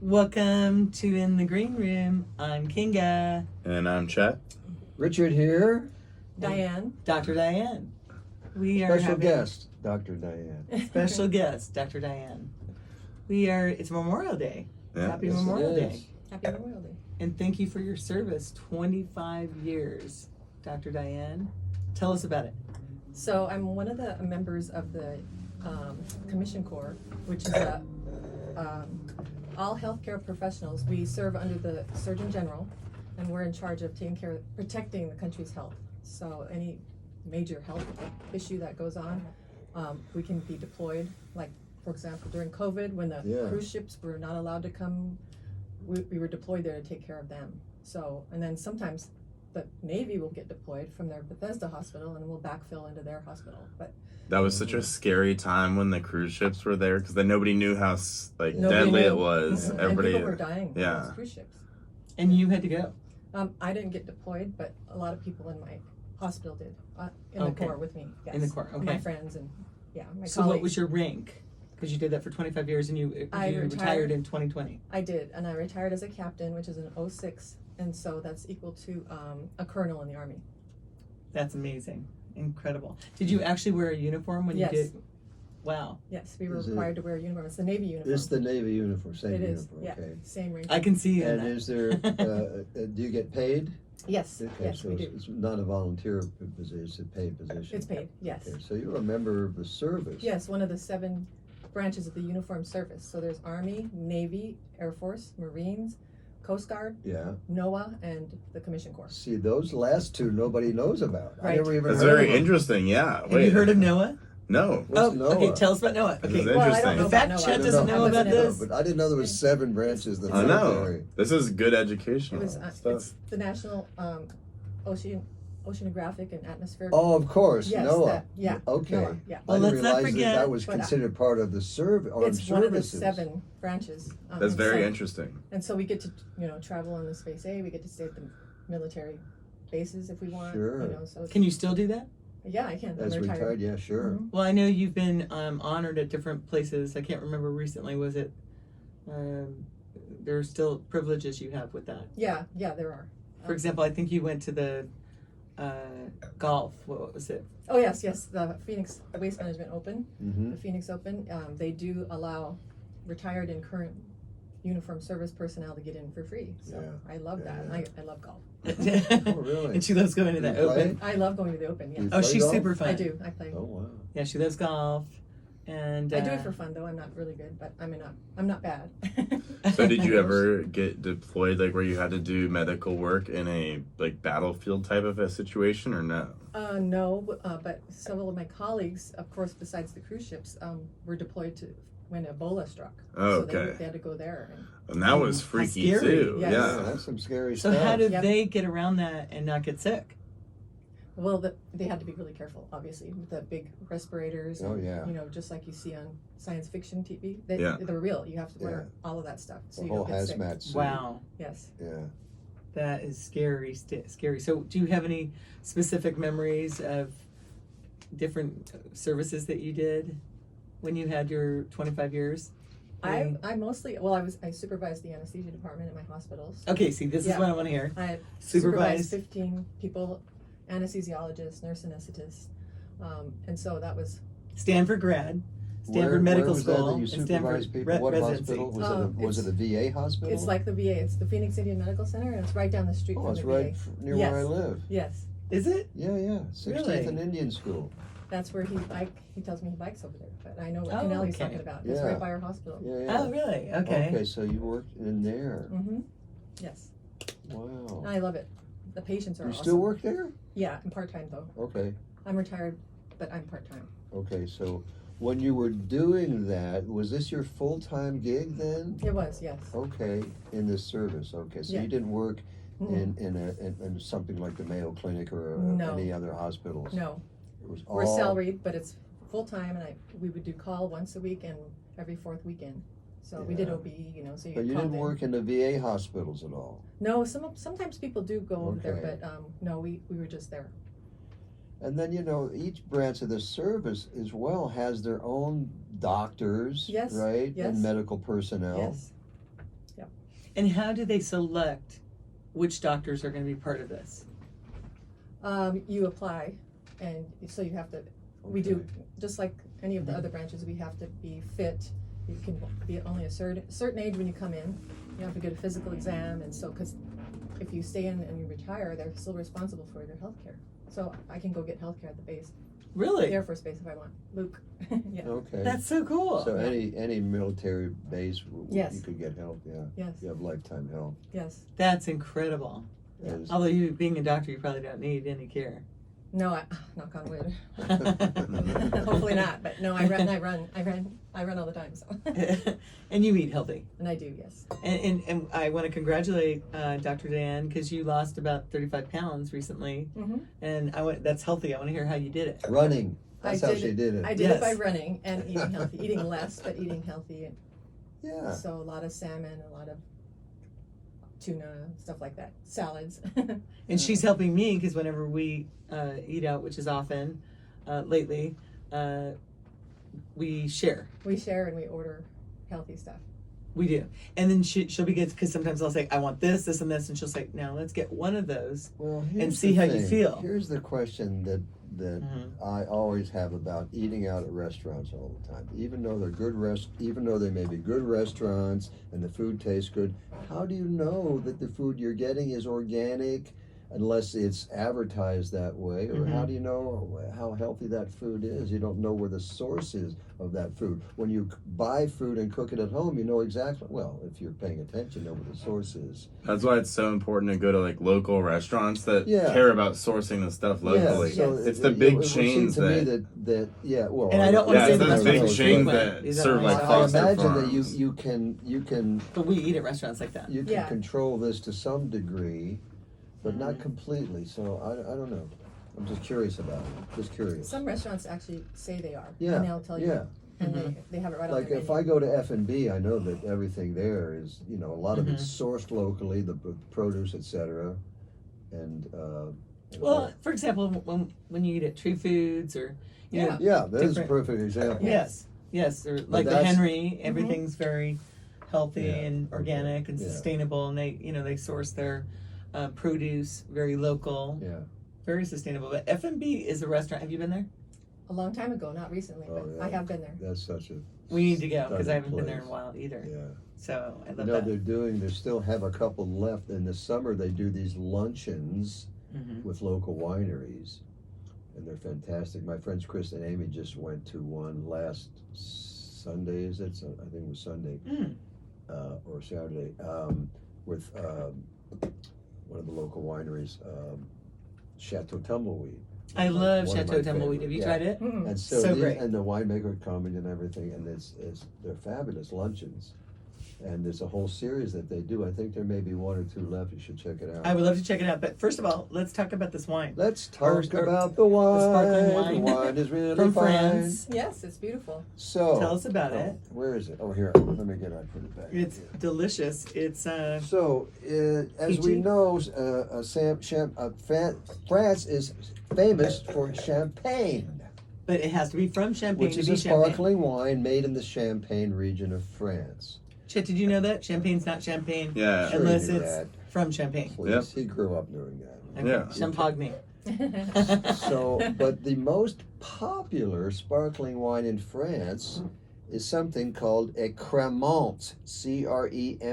Welcome to In the Green Room. I'm Kinga. And I'm Chet. Richard here. Diane. Dr. Diane. We are Special having guest, Dr. Diane. special guest, Dr. Diane. It's Memorial Day. Yeah. Happy Yes, it Memorial Day. is. Happy Memorial Day. And thank you for your service. 25 years, Dr. Diane. Tell us about it. So I'm one of the members of the Commission Corps, which is all healthcare professionals. We serve under the Surgeon General, and we're in charge of protecting the country's health. So any major health issue that goes on, we can be deployed. Like, for example, during COVID, when the cruise ships were not allowed to come, we were deployed there to take care of them. So, and then sometimes the Navy will get deployed from their Bethesda hospital and we'll backfill into their hospital. But that was such a scary time when the cruise ships were there because then nobody knew how nobody deadly knew. it was. And Everybody, people were dying on yeah. those cruise ships. And you had to go. I didn't get deployed, but a lot of people in my hospital did, in Okay. the Corps with me. Yes. In the Corps, okay. My friends and my So colleagues. what was your rank? Because you did that for 25 years and you I retired in 2020. I did, and I retired as a captain, which is an 06, and so that's equal to a colonel in the Army. That's amazing. Incredible. Did you actually wear a uniform when Yes. you did? Wow. Yes, we were Is it- required to wear a uniform. It's the Navy uniform. It's the Navy uniform, same It is, uniform, yeah, okay. same rank. I can see you in And that. is there, do you get paid? Yes, Okay, yes, so we do. it's not a volunteer position, it's a paid position. It's paid, yes. Okay, so you're a member of the service. Yes, one of the 7 branches of the uniformed service. So there's Army, Navy, Air Force, Marines, Coast Guard, Yeah. NOAA, and the Commission Corps. See, those last two nobody knows about. I Right. never even That's heard very of them. interesting. Yeah. Have you heard of Noah? No. What's Okay, NOAA? tell us about Noah. This Okay, is Well, I don't interesting. know In fact, about Chet NOAA. doesn't I know wasn't about in it. this. But I didn't know there was 7 branches of the I know. military. This is good educational It was stuff. it's the National Oceanographic and Atmospheric. Oh, of course, Yes, NOAA. that- yeah, Okay. NOAA, yeah. Well, I let's didn't not realize forget- that that was But, considered part of the armed It's one of the services. 7 branches. That's and very so- interesting. And so we get to travel on the Space A. We get to stay at the military bases if we want. Sure. So it's, Can you still do that? Yeah, I can. I'm As retired, yeah, sure. Mhm. Well, I know you've been honored at different places. I can't remember recently. Was it? There are still privileges you have with that. Yeah, there are. For example, I think you went to the golf. What was it? Oh yes, the Phoenix Waste Management Open, Mm-hmm. the Phoenix Open. They do allow retired and current uniformed service personnel to get in for free. So Yeah, I love that. yeah. I love golf. Oh, really? And she loves going to that You play? open. I love going to the Open. You Yes, Oh, play she's golf? super fun. I do. I play. Oh, wow. Yeah, she loves golf, and I do it for fun though. I'm not really good, but I'm not bad. So did you ever get deployed like where you had to do medical work in a like battlefield type of a situation or no? No, but several of my colleagues, of course, besides the cruise ships, were deployed to when Ebola struck. Oh, So they okay. had to go there. And that was How freaky scary. too. Yes. Yeah, Yeah. that's some scary So stuff. how did Yep. they get around that and not get sick? Well, they had to be really careful, obviously, with the big respirators. Oh, and, yeah. Just like you see on science fiction TV. Yeah. They're real. You have to wear all of that stuff so The you whole don't get sick. hazmat suit. Wow, Yes. Yeah. that is scary. Scary. So, do you have any specific memories of different services that you did when you had your 25 years? I mostly I supervised the anesthesia department at my hospitals. Okay, see, this is Yeah. what I want to hear. I Supervised. supervised 15 people, anesthesiologists, nurse anesthetists, and so that was Stanford grad, Stanford Where Medical was that School, you and supervised Stanford people? What residency. hospital? Was It's- it a VA hospital? it's like the VA. It's the Phoenix Indian Medical Center, and it's right down the street Oh, from it's the right VA. near Yes. where I live. Yes, Is it? Yeah. 16th Really? and Indian School. that's where he tells me he bikes over there, but I know what Oh, canal he's okay. talking about. It's Yeah. right by our hospital. Yeah. Oh, really? Okay. Okay, so you worked in there. Mm-hmm. Yes, Wow. and I love it. The patients are You awesome. still work there? Yeah, I'm part-time though. Okay. I'm retired, but I'm part-time. Okay, so when you were doing that, was this your full-time gig then? It was, yes. Okay, in this service. Okay, so Yeah. you didn't work Mm-mm. in something like the Mayo Clinic or No. any other hospitals? No, It was we're all salaried, but it's full-time, and we would do call once a week and every 4th weekend. So we did Yeah. OB, so you But get you called didn't in. work in the VA hospitals at all? No, sometimes people do go over there, Okay. but no, we were just there. And then, each branch of the service as well has their own doctors, Yes, right? yes. And medical personnel. Yes. And how do they select which doctors are going to be part of this? You apply, and so you have to, we do, just like any of the other branches, we have to be fit. You can be only a certain age when you come in. You have to get a physical exam, and so, because if you stay in and you retire, they're still responsible for your health care. So I can go get health care at the base, Really? the Air Force base if I want. Luke. Yeah. Okay. That's so cool. So any military base, Yes. you could get help, yeah. Yes. You have lifetime help. Yes. That's incredible. Yeah. That is- Although you, being a doctor, you probably don't need any care. No, knock on wood. Hopefully not, but no, I run all the time, so. And you eat healthy. And I do, yes. And I want to congratulate Dr. Diane, because you lost about 35 pounds recently, Mm-hmm. and that's healthy. I want to hear how you did it. Running, that's how she did it. I did it by Yes. running and eating healthy, eating less, but eating healthy. And Yeah. so a lot of salmon, a lot of tuna, stuff like that, salads. And she's helping me, because whenever we eat out, which is often lately, we share. We share and we order healthy stuff. We do. And then she'll be good, because sometimes I'll say, I want this, this, and this. And she'll say, now let's get one of those. Well, and here's see the how you thing. feel. Here's the question that Mhm. I always have about eating out at restaurants all the time. Even though they're even though they may be good restaurants and the food tastes good, how do you know that the food you're getting is organic unless it's advertised that way? Or how Mhm. do you know how healthy that food is? You don't know where the source is of that food. When you buy food and cook it at home, you know exactly, well, if you're paying attention, you know where the source is. That's why it's so important to go to like local restaurants that Yeah. care about sourcing the stuff locally. Yeah, so It's the it big would seem chains to me that that yeah, well, And I don't wanna Yeah, say it's the those restaurants big we chains frequent. that These are serve my like I foster imagine that farms. you can But we eat at restaurants like that. you can Yeah. control this to some degree, but not Mhm. completely. So I don't know. I'm just curious about it. Just curious. Some restaurants actually say they are. Yeah, And they'll tell you. yeah. And Mhm. they have it right Like on their if menu. I go to F&B, I know that everything there is, a lot of it's Mm-hmm. sourced locally, the produce, etc. And Well, for example, when you eat at Tree Foods or, you know, yeah, that is a different- perfect example. yes, or like the that's- Henry, everything's very healthy Yeah, and organic okay, and yeah. sustainable, and they source their produce very local, Yeah. very sustainable. But F&B is a restaurant. Have you been there? A long time ago, not recently, but Oh, yeah. I have been there. That's such a We need to go, because I stunning haven't been there in a place. while either. Yeah. So I You love know, that. they still have a couple left. In the summer, they do these luncheons Mhm. with local wineries, and they're fantastic. My friends Chris and Amy just went to one last Sunday, is it? So, I think it was Sunday, Mm. or Saturday, with one of the local wineries, Chateau Tumbleweed. I love One of my Chateau Tumbleweed. favorite, Have you yeah. tried it? Mm. And so, So these- great. and the winemaker coming and everything, and they're fabulous luncheons. And there's a whole series that they do. I think there may be one or two left. You should check it out. I would love to check it out. But first of all, let's talk about this wine. Let's Or- talk or about the wine. sparkling wine. The wine is really From fine. France. Yes, it's beautiful. So Tell us about it. Where is it? Oh, here. Let me get it. I put it back. It's here. delicious. It's So, as we Peachy? know, France is famous for champagne, but it has to be from Champagne which to is be a champagne. sparkling wine made in the Champagne region of France. Chet, did you know that Champagne's not champagne Yeah. Sure unless you knew it's that. from Champagne? Please, Yep. he grew up doing that. Okay. Yeah. Champagne. So, but the most popular sparkling wine in France is something called a Cremant, Cremant.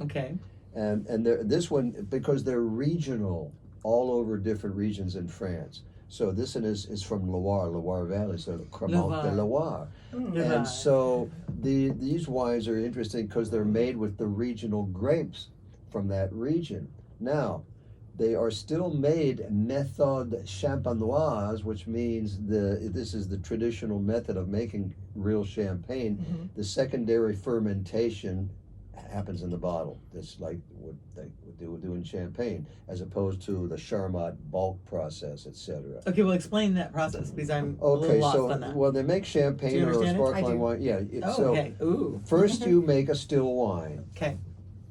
Okay. And this one, because they're regional, all over different regions in France. So this one is from Loire Valley, so Cremant de Loire. Mm. And so these wines are interesting because they're made with the regional grapes from that region. Now, they are still made méthode champenoise, which means this is the traditional method of making real champagne. Mhm. The secondary fermentation happens in the bottle. It's like what they would do in champagne, as opposed to the Charmat bulk process, etc. Okay, well, explain that process, because I'm a Okay, little lost so on that. well, they make Do champagne you or a understand it? I sparkling do. wine. Yeah. Oh, So okay. Ooh. first you make a still wine. Okay.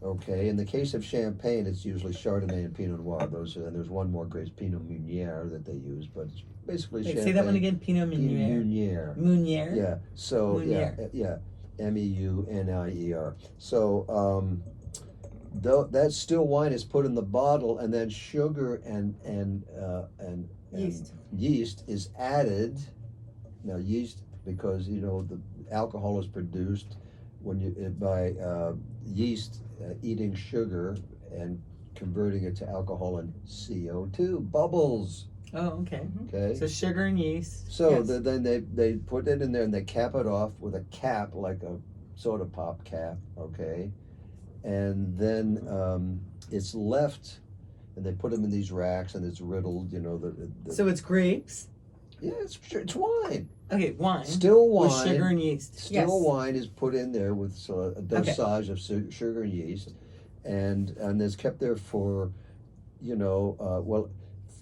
Okay. In the case of champagne, it's usually Chardonnay and Pinot Noir. And there's one more grape, Pinot Meunier, that they use, but it's basically Wait, champagne. say that one again. Pinot Meunier. Meunier. Meunier. Yeah. So Meunier. yeah. Meunier. So that still wine is put in the bottle, and then sugar and yeast is added. Now yeast, because the alcohol is produced when by yeast eating sugar and converting it to alcohol and CO2 bubbles. Oh, okay. Okay. So sugar and yeast. So yes. then they put it in there and they cap it off with a cap, like a soda pop cap, okay? And then it's left, and they put them in these racks, and it's riddled, So it's grapes. Yeah, it's wine. Okay, wine. Still wine. With sugar and yeast. Still wine is put in there with a dosage of sugar and yeast, and it's kept there for, well,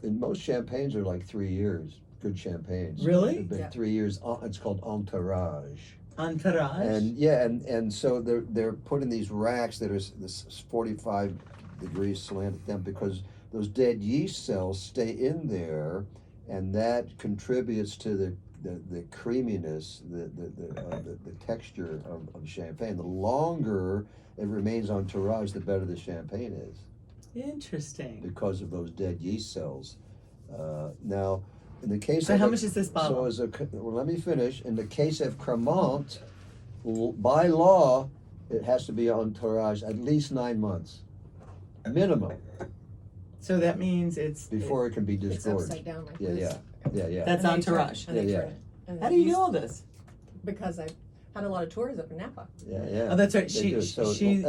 in most champagnes are like 3 years. Good champagnes. Really? They've been 3 years. It's called entourage. Entourage. And so they're put in these racks that are this 45 degrees slanted temp, because those dead yeast cells stay in there, and that contributes to the creaminess, the texture of champagne. The longer it remains entourage, the better the champagne is, Interesting. because of those dead yeast cells. Now, in the case So of how much is this bottle? well, let me finish. In the case of Cremant, by law, it has to be entourage at least 9 months, minimum, So that means it's before it can be It's disgorged. upside down like Yeah, this. yeah. That's And they turn- entourage. and they Yeah, turn it. And How they do you use- know all this? Because I had a lot of tours up in Napa. Yeah. Oh, that's right. They She do. So she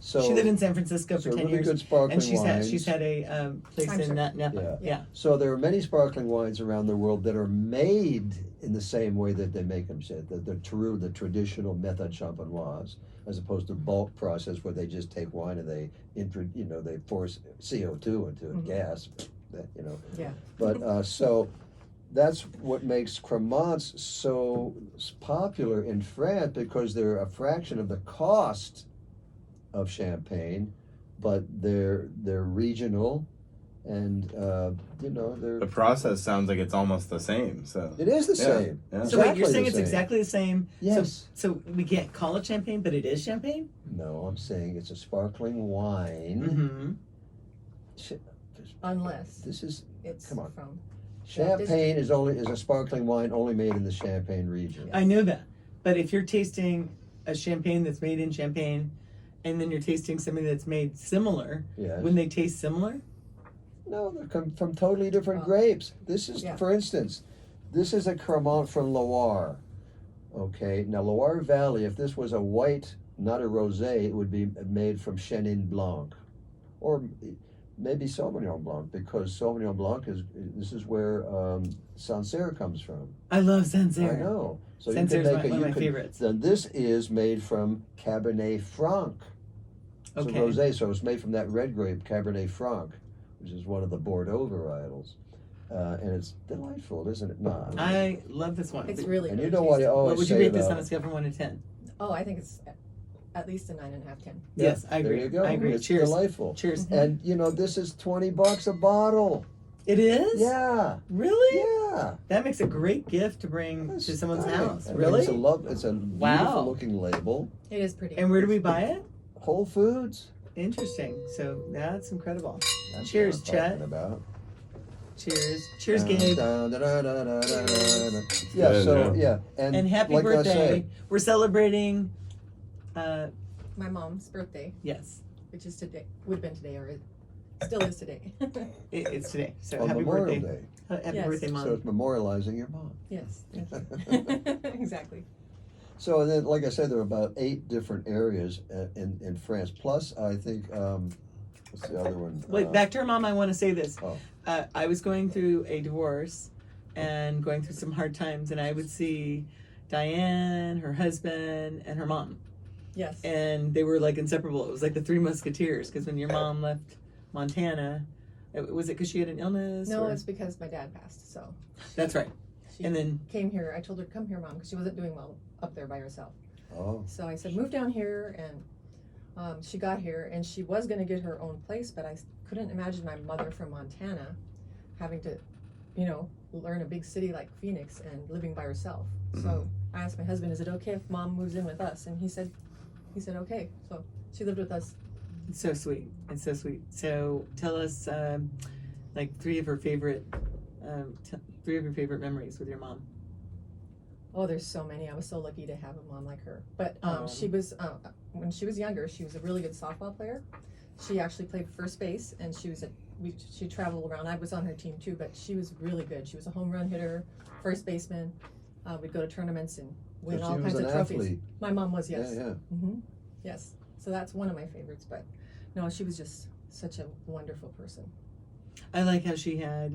so she lived in San Francisco for so 10 really years, good sparkling and she's wines. had a place I'm in sure. Napa. Yeah. So there are many sparkling wines around the world that are made in the same way that they make them. The traditional method champenoise, as opposed to bulk process where they just take wine and they force CO2 into it, gas. Yeah. But so that's what makes Cremants so popular in France, because they're a fraction of the cost of champagne, but they're regional, and they're. The process sounds like it's almost the same. So It is the Yeah, same. yeah. So wait, you're Exactly saying the it's same. exactly the same? Yes. So we can't call it champagne, but it is champagne? No, I'm saying it's a sparkling wine. Mm-hmm. Unless This is it's Come on. from. Champagne is a sparkling wine only made in the Champagne region. I know that. But if you're tasting a champagne that's made in Champagne, and then you're tasting something that's made similar, Yes. wouldn't they taste similar? No, they're from totally different Oh. grapes. This is, Yeah. for instance, this is a Cremant from Loire. Okay, now Loire Valley, if this was a white, not a rosé, it would be made from Chenin Blanc, or maybe Sauvignon Blanc, because Sauvignon Blanc this is where Sancerre comes from. I love Sancerre. I know. So Sancerre's one of my favorites. Then this is made from Cabernet Franc. It's Okay. a rosé, so it's made from that red grape, Cabernet Franc, which is one of the Bordeaux varietals. And it's delightful, isn't it? No. I love this one. It's really. And really you know what I tasty. always What would you say rate this on about- a scale from 1 to 10? Oh, I think it's at least a 9.5, 10. Yes, I agree. There you go. I agree. It's Cheers. delightful. Cheers. And this is $20 a bottle. It is? Yeah. Really? Yeah. That makes a great gift to bring That's to someone's stunning. house. I mean, Really? It's a beautiful Wow. looking label. It is pretty. And where do we buy it? Whole Foods. Interesting. So that's incredible. That's Cheers, what I'm talking Chet. about. Cheers. Cheers, Dun, Gabe. dun, dun, dun, dun, dun, dun, dun. Yeah, Good, so, yeah. And happy like I birthday. say, We're celebrating, My mom's birthday, yes, which is today, would have been today, or it still is today. it's today. So on happy Memorial birthday. Day. Happy Yes. birthday, So Mom. it's memorializing your mom. Yes, thank you. Exactly. So and then, like I said, there are about 8 different areas in France. Plus, I think, what's the other one? Wait, back to her mom, I want to say this. Oh. I was going through a divorce and going through some hard times, and I would see Diane, her husband, and her mom. Yes. And they were like inseparable. It was like the Three Musketeers, because when your mom left Montana, was it because she had an illness? No, or- it's because my dad passed, so. That's right. She And then, came here. I told her, come here, Mom, because she wasn't doing well up there by herself. Oh. So I said, move down here, and she got here, and she was going to get her own place, but I couldn't imagine my mother from Montana having to, learn a big city like Phoenix and living by herself. So I asked my husband, is it okay if mom moves in with us? And he said okay. So she lived with us. It's so sweet. It's so sweet. So tell us, like three of your favorite memories with your mom. Oh, there's so many. I was so lucky to have a mom like her. But she was, when she was younger, she was a really good softball player. She actually played first base, and she traveled around. I was on her team too, but she was really good. She was a home run hitter, first baseman. We'd go to tournaments and win all kinds of trophies. Athlete. My mom was, yes. Yeah, yeah. Mm-hmm. Yes. So that's one of my favorites. But no, she was just such a wonderful person. I like how she had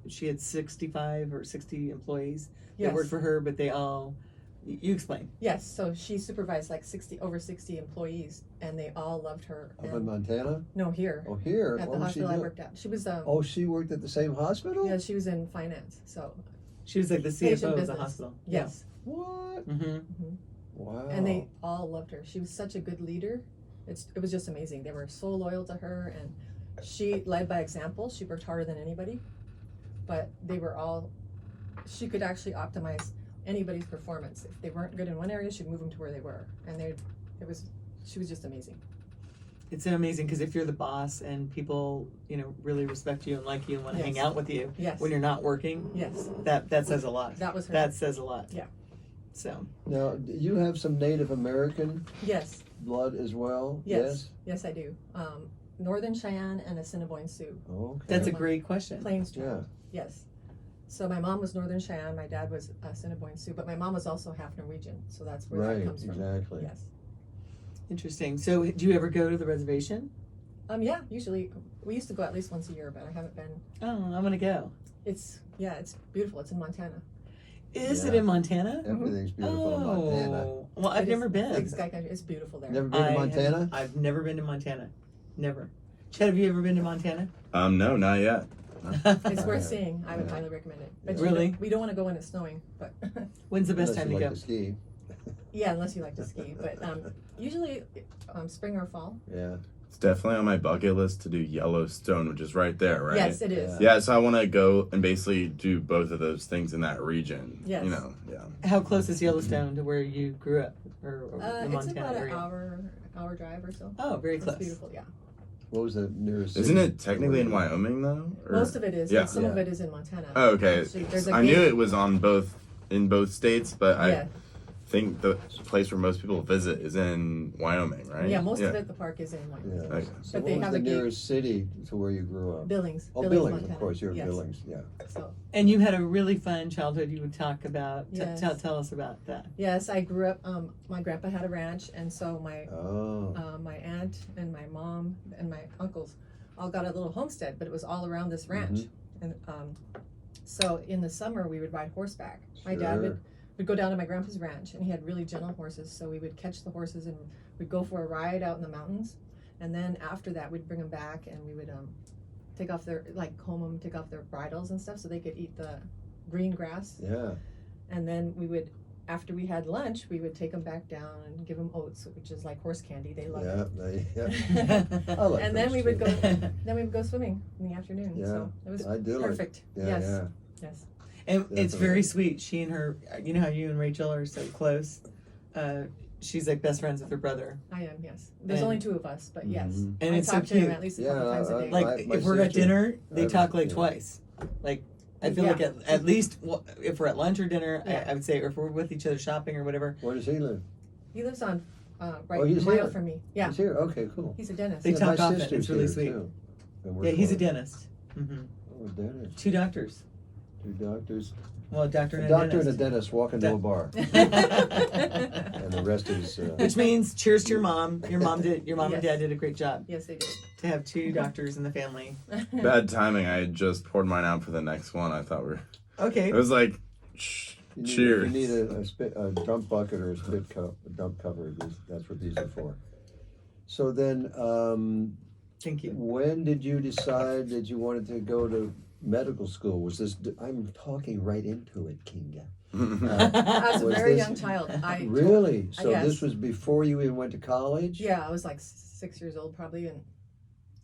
she had 65 or 60 employees Yes. that worked for her, but they all, you explain. Yes. So she supervised like over 60 employees, and they all loved her. Up in Montana? No, here. Oh, here? At What the was she hospital I doing? worked at. She was Oh, she worked at the same hospital? yeah, she was in finance. So She was like the Patient CFO of the business. hospital. yes. What? Mm-hmm. Wow. And they all loved her. She was such a good leader. It was just amazing. They were so loyal to her, and she led by example. She worked harder than anybody, but she could actually optimize anybody's performance. If they weren't good in one area, she'd move them to where they were, and she was just amazing. It's so amazing because if you're the boss and people, really respect you and like you and want to hang Yes. out with you Yes. when you're not working, Yes, that says a lot. that was her. That says a lot. Yeah. So Now, do you have some Native American Yes, blood as well? yes, yes, I do. Northern Cheyenne and Assiniboine Sioux. Okay. that's a great question. Plains tribe. Yeah. Yes. So my mom was Northern Cheyenne, my dad was Assiniboine Sioux, but my mom was also half Norwegian, so that's where Right, that comes from. exactly. Yes. Interesting. So do you ever go to the reservation? Yeah, usually we used to go at least once a year, but I haven't been. Oh, I'm gonna go. It's beautiful. It's in Montana. Is it Yeah. in Montana? Everything's beautiful in Montana. Oh, well, I've It never is been. Big sky country. It's beautiful there. Never been to Montana? I've never been to Montana. Never. Chad, have you ever been to Montana? No, not yet. It's worth seeing. I would highly recommend it. But Really? we don't want to go when it's snowing, but When's the best Unless time you to like go? to ski. yeah, unless you like to ski. But usually spring or fall. Yeah. It's definitely on my bucket list to do Yellowstone, which is right there, right? Yes, it is. Yeah, so I want to go and basically do both of those things in that region. Yes. Yeah. How close is Yellowstone to where you grew up, or the It's Montana about area? an hour drive or so. Oh, very It's close. beautiful, yeah. What was the nearest city? Isn't it technically in Wyoming though? Or- Most of it is. Yeah. But some of Yeah. it is in Montana. Oh, okay. Actually, there's a I knew gate- it was in both states, but Yeah. I think the place where most people visit is in Wyoming, right? Yeah, most of it, the park is in Wyoming. Yeah. Okay. So But what they was have the a gate. nearest city to where you grew up? Billings. Oh, Billings, Montana. of course. You're in Yes. Billings, yeah. So, And you had a really fun childhood. You would talk about. Yes. Tell us about that. yes, I grew up, my grandpa had a ranch, and so my aunt and my mom and my uncles all got a little homestead, but it was all around this ranch. And so in the summer we would ride horseback. My dad would go down to my grandpa's ranch, and he had really gentle horses, so we would catch the horses and we'd go for a ride out in the mountains, and then after that we'd bring them back and we would take off comb them, take off their bridles and stuff so they could eat the green grass. Yeah. And then after we had lunch, we would take them back down and give them oats, which is like horse candy. They love it. Yeah. I like And then those we would too. go. Then we would go swimming in the afternoon. Yeah, So it was idyllic. perfect. Yeah, yes. yeah. Yes. And it's very Definitely. sweet. She and her, you know how you and Rachel are so close. She's like best friends with her brother. I am. Yes. There's And- only two of us, but yes. Mhm. And I it's so talk to him cute. at least a Yeah, couple times a day. Like My if we're at sister- dinner, they I've- talk like yeah. twice. Like I feel like at least if we're at lunch or dinner, Yeah. I would say, or if we're with each other shopping or whatever, Where does he live? He lives on right Oh, he's a mile here. from me. Yeah. He's here? Okay, cool. He's a dentist. They Yeah, talk my often. sister's It's really here, sweet. too. And we're Yeah, he's a close. dentist. Mm-hmm. Oh, dentist. 2 doctors. 2 doctors. Well, a doctor A and a doctor and a dentist. dentist walk into a bar. and And the rest is... Which means cheers to your mom. Your mom and Yes. dad did a great job Yes, they did. to have 2 doctors in the family. Bad timing. I had just poured mine out for the next one. I thought Okay. it was like, cheers. You need a dump bucket or a dump cover. That's what these are for. So then, Thank you. when did you decide that you wanted to go to medical school? Was this... I'm talking right into it, Kinga. I was a Was very this- young child. Really? So yes. this was before you even went to college? Yeah, I was like 6 years old probably, and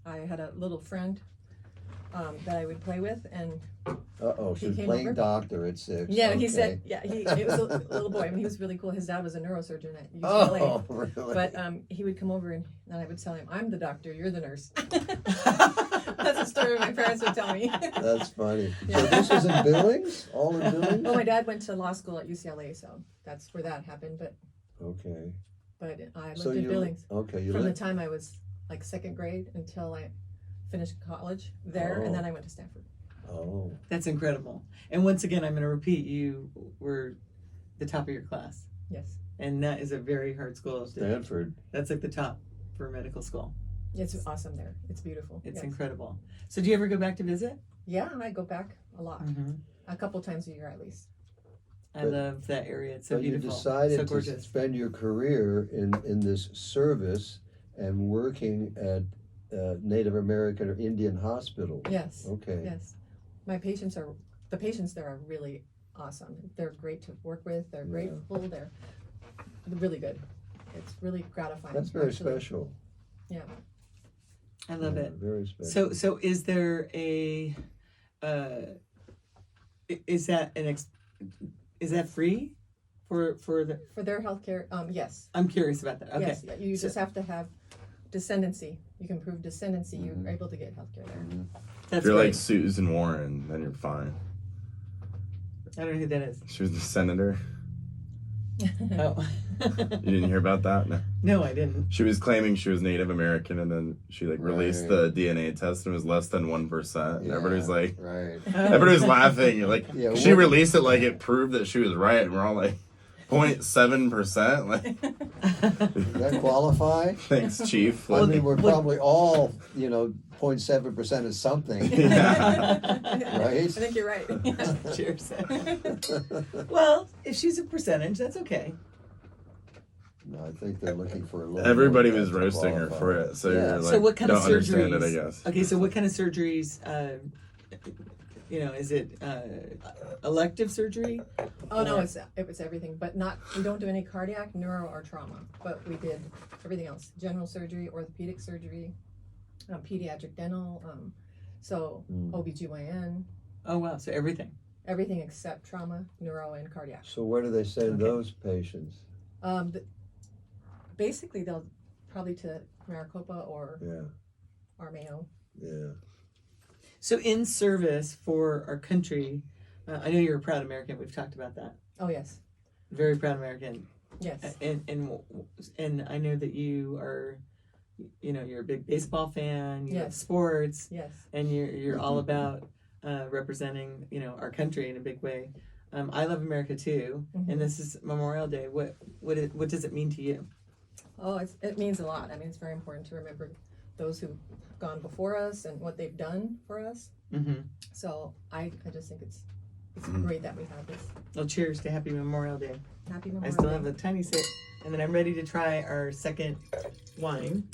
I had a little friend that I would play with, and Uh-oh, she was came playing over. doctor at 6. yeah, he Okay. said, it was a little boy. I mean, he was really cool. His dad was a neurosurgeon at UCLA. Oh, really? But he would come over and I would tell him, I'm the doctor, you're the nurse. That's a story my parents would tell me. That's funny. Yeah. So this is in Billings? All in Billings? Well, my dad went to law school at UCLA, so that's where that happened. But Okay. I lived So in you Billings okay, you from the lived time I was like second grade until I finished college there, Oh. and then I went to Stanford. Oh. That's incredible. And once again, I'm going to repeat, you were the top of your class. Yes, And that is a very hard school. Stanford. That's like the top for medical school. it's awesome there. It's beautiful. It's yes. incredible. So do you ever go back to visit? Yeah, I go back a lot, a couple times a year at least. I But- love that area. It's so But you beautiful. decided so to gorgeous. spend your career in this service and working at Native American or Indian hospitals. Yes. Okay. Yes, the patients there are really awesome. They're great to work with. They're Yeah. grateful. They're really good. It's really gratifying. That's very actually. special. Yeah. I love Yeah, it. Very special. So is there a, is that is that free for the, For their healthcare, yes. I'm curious about that. Okay. Yes, you So- just have to have descendancy. You can prove descendancy. Mhm. You're able to get healthcare there. Mhm. That's If you're great. like Susan Warren, then you're fine. I don't know who that is. She was the senator. Oh. You didn't hear about that? No. No, I didn't. She was claiming she was Native American, and then she like released Right. the DNA test, and it was less than 1%. And Yeah, everybody's like, right. everybody was laughing. Like Yeah, she what- released it like it proved that she was right, and we're all like, 0.7%. Like, Does that qualify? thanks, Chief. I Like, mean, we're probably all, 0.7% of something. Yeah. Right? I think you're right. Cheers. Well, if she's a percentage, that's okay. No, I think they're looking for a little. everybody more was to roasting her qualify. for it, so Yeah. you're like, So what kind don't of understand surgeries? it, I guess. Okay, so what kind of surgeries? Is it elective surgery? Oh no, it was everything, but we don't do any cardiac, neuro, or trauma, but we did everything else: general surgery, orthopedic surgery, pediatric dental, so OBGYN, Oh wow, so everything. everything except trauma, neuro, and cardiac. So where do they send Okay. those patients? Basically, they'll probably to Maricopa or Yeah, Mayo. yeah. So in service for our country, I know you're a proud American. We've talked about that. Oh yes, Very proud American. yes, And I know that you are, you're a big baseball fan. You love Yes. sports, yes. and you're all about representing our country in a big way. I love America too, Mhm. and this is Memorial Day. What does it mean to you? Oh, it means a lot. I mean, it's very important to remember those who've gone before us and what they've done for us. Mm-hmm. So I just think it's Mhm. great that we have this. Well, cheers to Happy Memorial Day. Happy I Memorial still Day. have a tiny sip, and then I'm ready to try our second wine.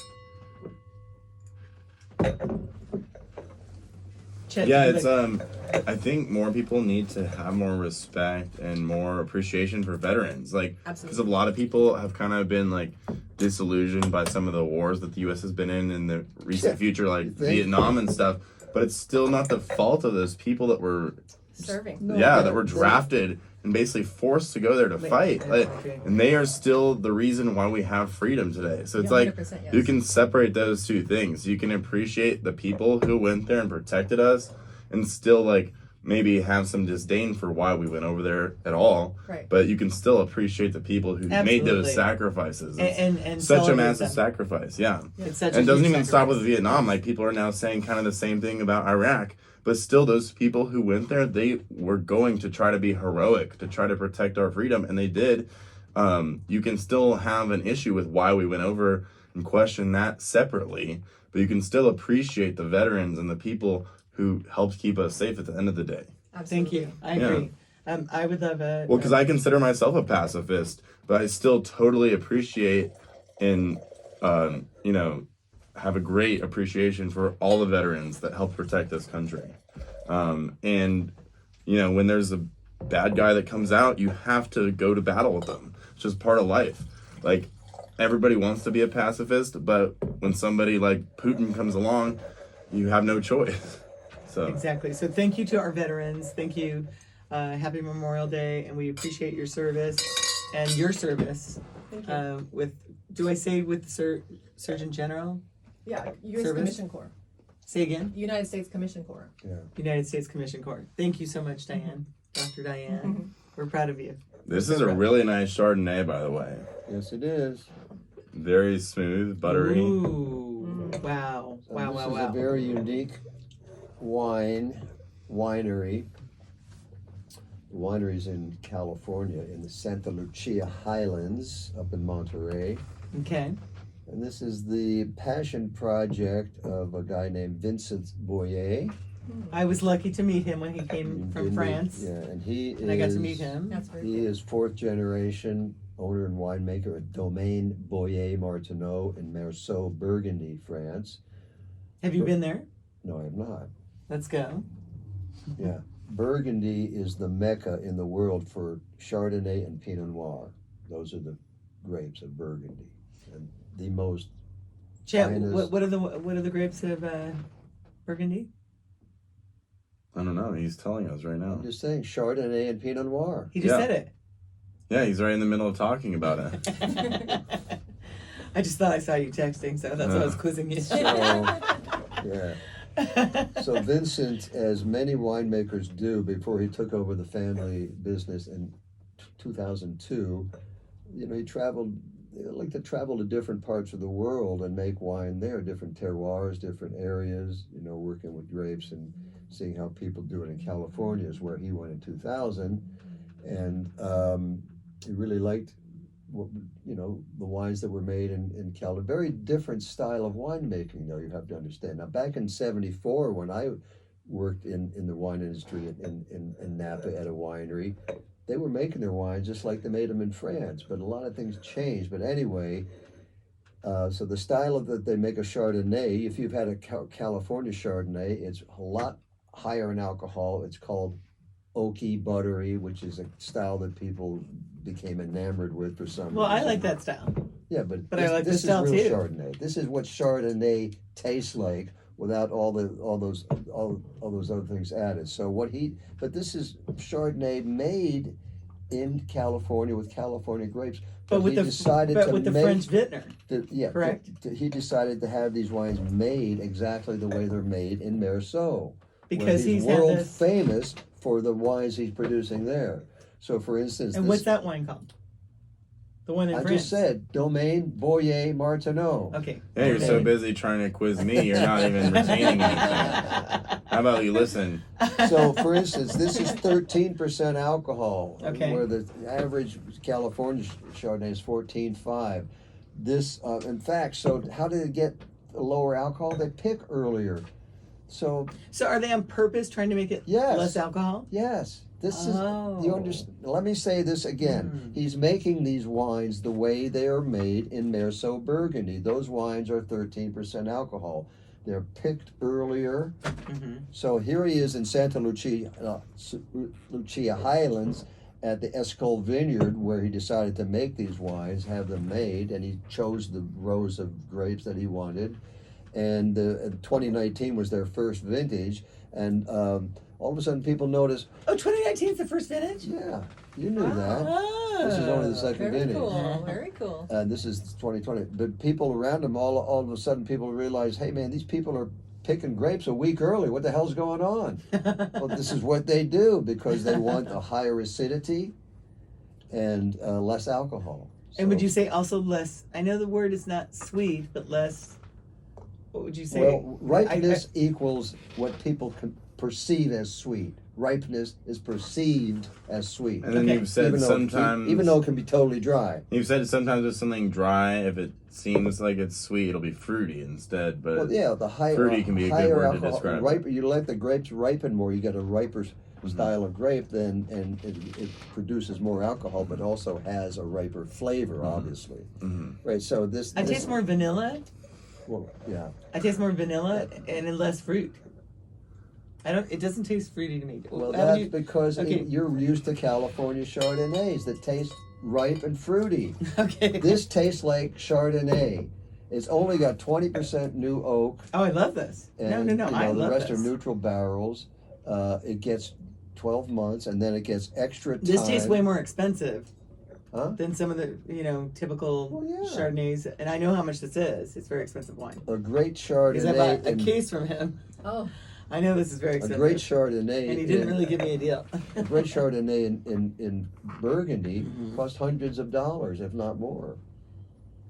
Chet, Yeah, you it's like- I think more people need to have more respect and more appreciation for veterans. Like, because a Absolutely. lot of people have kind of been like disillusioned by some of the wars that the U.S. has been in the recent Yeah, future, you like think? Vietnam and stuff. But it's still not the fault of those people that were, Serving. No, that but- were drafted and basically forced to go there to Wait, fight. I Like, agree. and they are still the reason why we have freedom today. So it's Yeah, like 100%, yes. you can separate those two things. You can appreciate the people who went there and protected us, and still like maybe have some disdain for why we went over there at all. Right. But you can still appreciate the people who made Absolutely. those sacrifices. It's and such a celebrate massive them. sacrifice, yeah. It's such And a it doesn't huge even stop with sacrifice. Vietnam. Like people are now saying kind of the same thing about Iraq. But still, those people who went there, they were going to try to be heroic, to try to protect our freedom, and they did. You can still have an issue with why we went over and question that separately, but you can still appreciate the veterans and the people who helped keep us safe at the end of the day. Thank you. I agree. I would love a. Well, because I consider myself a pacifist, but I still totally appreciate and, have a great appreciation for all the veterans that helped protect this country. And, when there's a bad guy that comes out, you have to go to battle with them. It's just part of life. Like, everybody wants to be a pacifist, but when somebody like Putin comes along, you have no choice. So Exactly. So thank you to our veterans. Thank you. Happy Memorial Day, and we appreciate your service and your service Thank you. with. Do I say with the Surgeon General? Yeah, U.S. Service? Commission Corps. Say again. United States Commission Corps. Yeah. United States Commission Corps. Thank you so much, Diane. Dr. Diane. We're proud of you. this is a really nice Chardonnay, by the way. Yes, it is. Very smooth, buttery. Ooh. Wow. So Wow, this wow, is wow. a very unique winery. The winery's in California, in the Santa Lucia Highlands, up in Monterey. Okay. And this is the passion project of a guy named Vincent Boyer. I was lucky to meet him when he came You from did meet- France. Yeah, and he And I got to meet him. That's very He cool. is fourth generation owner and winemaker at Domaine Boyer Martineau in Meursault, Burgundy, France. Have you been there? No, I have not. Let's go. Yeah. Burgundy is the mecca in the world for Chardonnay and Pinot Noir. Those are the grapes of Burgundy. And the most Chet, finest- what are the grapes of Burgundy? I don't know. He's telling us right now. I'm just saying, Chardonnay and Pinot Noir. He just Yeah. said it. Yeah, he's right in the middle of talking about it. I just thought I saw you texting, so that's why I was quizzing you. So, yeah. So Vincent, as many winemakers do, before he took over the family business in 2002, he traveled. They like to travel to different parts of the world and make wine there, different terroirs, different areas. Working with grapes and seeing how people do it in California is where he went in 2000, and he really liked the wines that were made in California. Very different style of winemaking, though, you have to understand. Now, back in '74, when I worked in the wine industry in Napa at a winery, they were making their wines just like they made them in France, but a lot of things changed. But anyway, so the style that they make a Chardonnay, if you've had a California Chardonnay, it's a lot higher in alcohol. It's called oaky buttery, which is a style that people became enamored with for some Well, reason. I like that style. Yeah, but I this, like this this style is real too. Chardonnay. This is what Chardonnay tastes like without all those other things added. So but this is Chardonnay made in California with California grapes. But with he decided to the make French vintner. Correct. He decided to have these wines made exactly the way they're made in Meursault, Because where he's had world this. famous for the wines he's producing there. So, for instance, And what's that wine called? The one in I France. just said Domaine Boyer Martineau. Okay. Yeah, you're so Okay. busy trying to quiz me, you're not even retaining anything. How about you listen? So, for instance, this is 13% alcohol, Okay. where the average California Chardonnay is 14.5. This, in fact, so how did it get lower alcohol? They pick earlier. So, So are they on purpose trying to make it Yes. less alcohol? yes, this is, Oh. you understand. Let me say this again. He's making these wines the way they are made in Meursault, Burgundy. Those wines are 13% alcohol. They're picked earlier. Mm-hmm. So here he is in Santa Lucia Highlands at the Escol Vineyard, where he decided to make these wines, have them made, and he chose the rows of grapes that he wanted. And 2019 was their first vintage, and all of a sudden people notice, Oh, 2019 is the first vintage? yeah, you knew that. Oh. This is only the second Very vintage. cool. Very cool. And this is 2020. But people around him, all of a sudden, people realize, hey, man, these people are picking grapes a week early. What the hell's going on? Well, this is what they do because they want a higher acidity and less alcohol. And would So- you say also less? I know the word is not sweet, but less. What would you say? Well, ripeness equals what people can perceive as sweet. Ripeness is perceived as sweet. And then Okay. you've said even sometimes though it can be totally dry. you've said sometimes with something dry, if it seems like it's sweet, it'll be fruity instead. But Well, yeah, the higher fruity can be a good higher word to alcohol, describe it. riper. You let the grapes ripen more. You get a riper style of grape, then and it produces more alcohol, but also has a riper flavor, obviously. Mhm. Right. So this. I this- taste more vanilla. Well, yeah. I taste more vanilla and less fruit. I don't. It doesn't taste fruity to me. Well, How would that's you- because okay. you're used to California Chardonnays that taste ripe and fruity. Okay. This tastes like Chardonnay, It's only got 20% new oak. Oh, I love this. And, no, you know, I the love rest this. are neutral barrels. It gets 12 months, and then it gets extra time. This tastes way more expensive Huh? than some of the, typical Well, yeah. Chardonnays. And I know how much this is. It's very expensive wine. A great Because I Chardonnay. bought a case from him. Oh, I know this is very A expensive. great Chardonnay. And he didn't really give me a deal. A great Chardonnay in Burgundy Mhm. cost hundreds of dollars, if not more.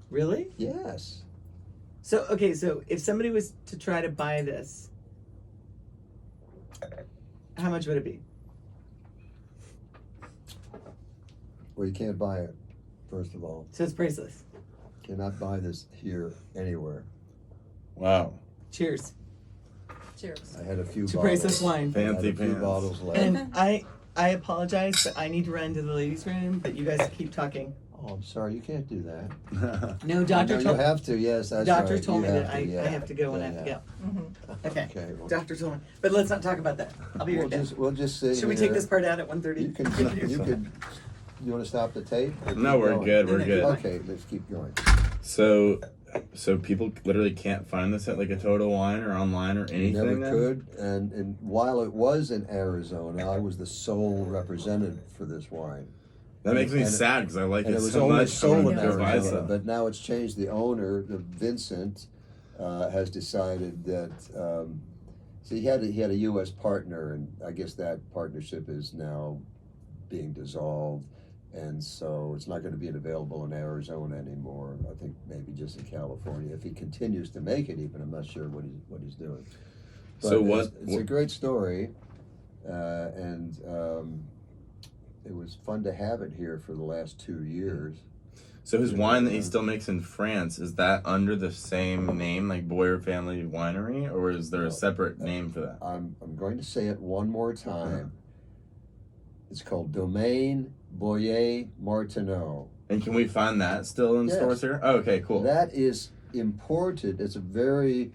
Really? Yes. So, okay, so if somebody was to try to buy this, how much would it be? Well, you can't buy it, first of all. So it's priceless. Cannot buy this here anywhere. Wow. Cheers. cheers. I had a few To bottles. priceless wine. I had Fancy a few pants. bottles left. And I apologize, but I need to run to the ladies' room, but you guys keep talking. Oh, I'm sorry, you can't do that. No, No, doctor you told have to, yes, that's Doctor right. told You me that yeah. I have to go when I Yeah, have to yeah. go. Mm-hmm. Okay. Okay, well, Doctor told me. But let's not talk about that. I'll be right back. we'll just sit Should we here. take this part out at 1:30? You want to stop the tape? or No, keep we're going? good. No, We're no, good. Okay, let's keep going. So people literally can't find this at like a Total Wine or online or anything. Never then? could, and while it was in Arizona, I was the sole representative for this wine. That makes me And it- sad because I like And it it was so only much. sold in I know. Arizona, but now it's changed. The owner, Vincent, has decided that. So he had a U.S. partner, and I guess that partnership is now being dissolved, and so it's not going to be available in Arizona anymore. I think maybe just in California. If he continues to make it, even I'm not sure what he's doing. But So what- It's a great story, and. It was fun to have it here for the last 2 years. So his wine that he still makes in France, is that under the same name, like Boyer Family Winery, or is there a separate name for that? I'm going to say it one more time. It's called Domaine Boyer Martineau. And can we find that still in Yes. stores here? Oh, okay, cool. That is imported. It's a very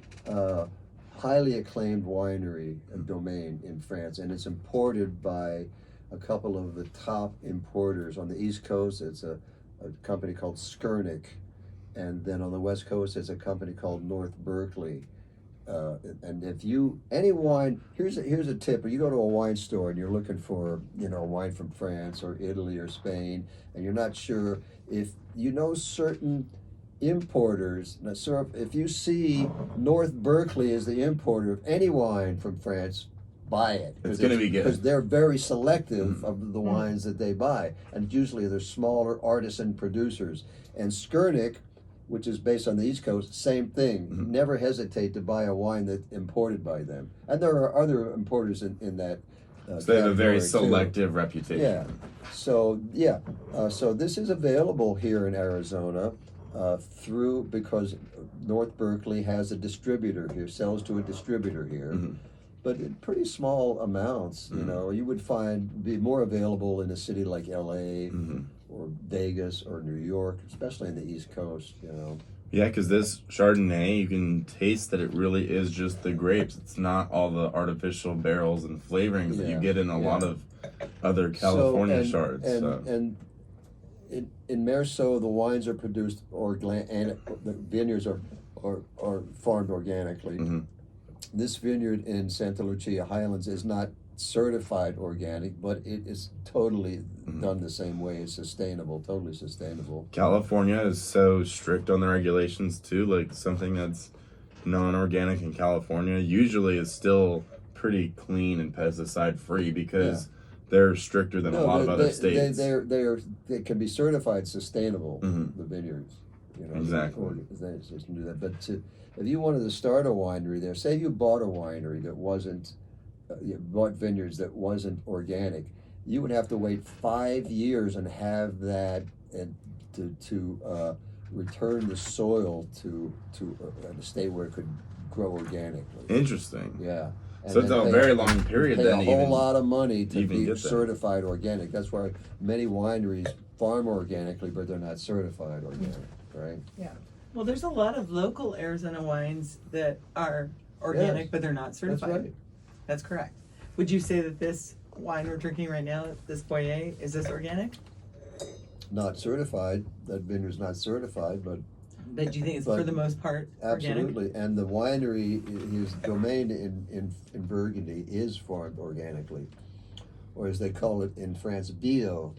highly acclaimed winery, Domaine, in France, and it's imported by a couple of the top importers. On the East Coast, it's a company called Skurnik, and then on the West Coast, it's a company called North Berkeley. And if any wine, here's a tip: you go to a wine store and you're looking for wine from France or Italy or Spain, and you're not sure if you know certain importers. Now, so if you see North Berkeley as the importer of any wine from France, buy it. It's gonna be good. Because they're very selective of the wines that they buy. And usually they're smaller artisan producers. And Skurnik, which is based on the East Coast, same thing. Never hesitate to buy a wine that's imported by them. And there are other importers in that So they have a very category, too. selective reputation. Yeah. So this is available here in Arizona because North Berkeley has a distributor here, sells to a distributor here. Mhm. But in pretty small amounts, you would be more available in a city like LA or Vegas or New York, especially in the East Coast, Yeah, because this Chardonnay, you can taste that it really is just the grapes. It's not all the artificial barrels and flavorings that you Yeah, get in a yeah. lot of other California Chards. And in Merceau, the wines are produced and the vineyards are farmed organically. Mhm. This vineyard in Santa Lucia Highlands is not certified organic, but it is totally done the same way. It's totally sustainable. California is so strict on the regulations too. Like something that's non-organic in California usually is still pretty clean and pesticide free because they're stricter than a lot of other states. They can be certified sustainable. Mhm. The vineyards, Exactly. Organizations can do that. But if you wanted to start a winery there, say you bought a winery that wasn't, you bought vineyards that wasn't organic, you would have to wait 5 years and have that and to return the soil to a state where it could grow organically. Interesting. Yeah. So it's then a pay very long period pay then a to whole even lot of money to even be get that. certified organic. That's why many wineries farm organically, but they're not certified organic, right? Well, there's a lot of local Arizona wines that are organic, Yes. but they're not That's certified. right. That's correct. Would you say that this wine we're drinking right now, this Boyer, is this organic? Not certified. That vineyard's not certified, but But do you think it's But for the most part organic? Absolutely, and the winery, his domain in Burgundy is farmed organically, or as they call it in France, bio.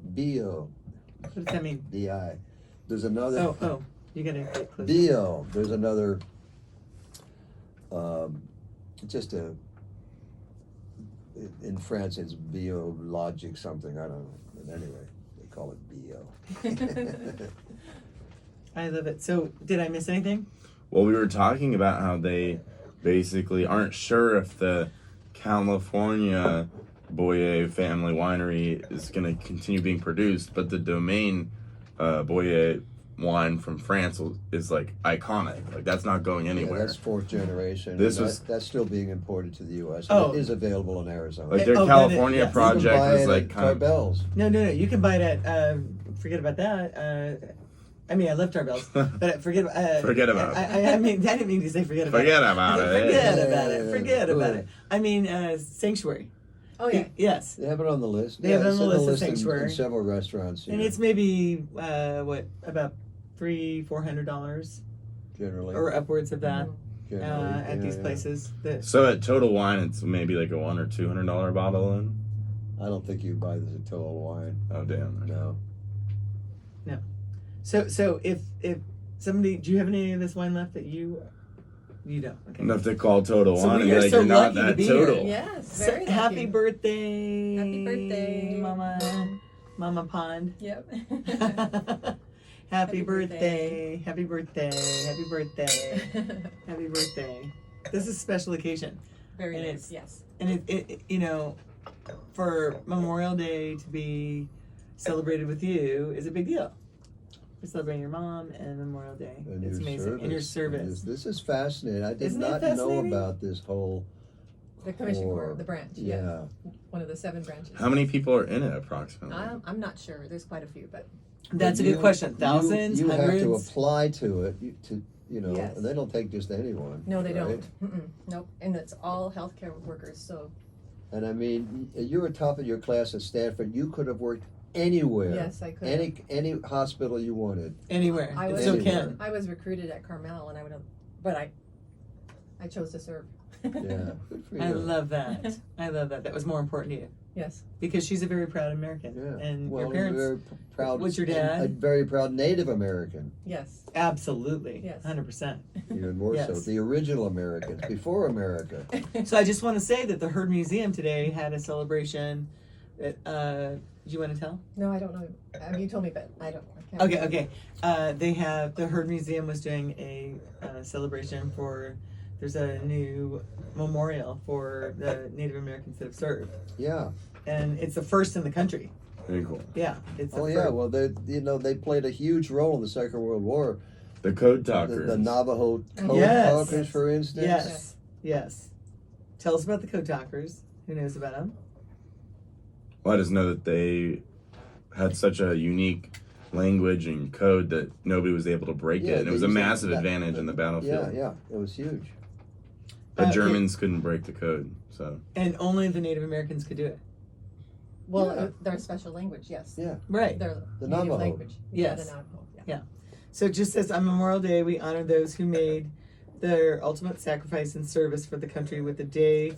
What does that mean? BI. There's another. Oh, you gotta get closer. Bio. There's another. Just a. In France, it's biologic something. I don't know. But anyway, they call it bio. I love it. So, did I miss anything? Well, we were talking about how they basically aren't sure if the California Boyer family winery is going to continue being produced, but the domain Boyer wine from France is like iconic. Like that's not going Yeah, anywhere. that's fourth generation. This and was- that's still being imported to the U.S. Oh. It is available in Arizona. Like their Oh, California yes. You can project buy was it like at kind of. Tarbell's. No. You can buy it at. Forget about that. I mean, I love Tarbell's, but forget. Forget about it. I mean, I didn't mean to say forget about Forget it. about I said, it. Forget Yeah, about yeah, it. yeah. Forget about Good. it. I mean, Sanctuary. Oh yeah. Yes. They have it on the list. They have it on it's the in list of in Sanctuary. several restaurants. And here, it's maybe what about $300-400 generally or upwards of that generally, at these yeah. places. That So at Total Wine, it's maybe like a $100 or $200 bottle. In. I don't think you buy this at Total Wine. Oh damn. No. so if somebody, do you have any of this wine left that you don't? Okay. Enough to call Total So Wine we and be are like, so you're not lucky to that be total. here. Yes, So, very happy lucky. birthday. Happy birthday. Mama Pond. Yep. Happy Happy birthday. Happy birthday. Happy birthday. Happy birthday. This is a special occasion. Very And nice. it's- Yes. And it for Memorial Day to be celebrated with you is a big deal. We're celebrating your mom and Memorial Day. And It's your amazing. service. And your service. This is fascinating. I did Isn't it not know fascinating? about this whole. The commission core. corps, the branch. Yeah. One of the 7 branches. How many people are in it approximately? I'm not sure. There's quite a few, but That's a But good question. Thousands, You hundreds. have to apply to it. Yes. And they don't take just anyone. no, they right? don't. Mm-mm. Nope. And it's all healthcare workers. So And I mean, you were top of your class at Stanford. You could have worked anywhere. yes, I could. Any hospital you wanted. Anywhere. I It was- still Anywhere. can. I was recruited at Carmel, and I would have, but I chose to serve. Yeah. Good for you. I love that. I love that. That was more important to you. Yes. Because she's a very proud American. Yeah. And well, your parents, very proud. was your and dad? A very proud Native American. Yes. absolutely. Yes. 100%. Even more so. Yes. The original Americans before America. So I just want to say that the Heard Museum today had a celebration that, do you want to tell? No, I don't know. You told me, but I don't. I can't Okay. They have, the Heard Museum was doing a celebration for, there's a new memorial for the Native Americans that have served. Yeah. And it's the first in the country. Very cool. Yeah. It's the Oh yeah. first. Well, they played a huge role in the Second World War. The Code The, Talkers. the Navajo code Yes. talkers, for instance. Yes. Yes. Tell us about the Code Talkers. Who knows about them? Well, I just know that they had such a unique language and code that nobody was able to break Yeah, it. And it was they a used massive that- advantage in the battlefield. Yeah. It was huge. The Okay. Germans couldn't break the code, so. And only the Native Americans could do it. Well, Yeah. their special language, yes. Yeah. Right. Their The native Navajo. language. Yes. Yeah, the Navajo. Yeah. So just as on Memorial Day, we honor those who made their ultimate sacrifice and service for the country with a day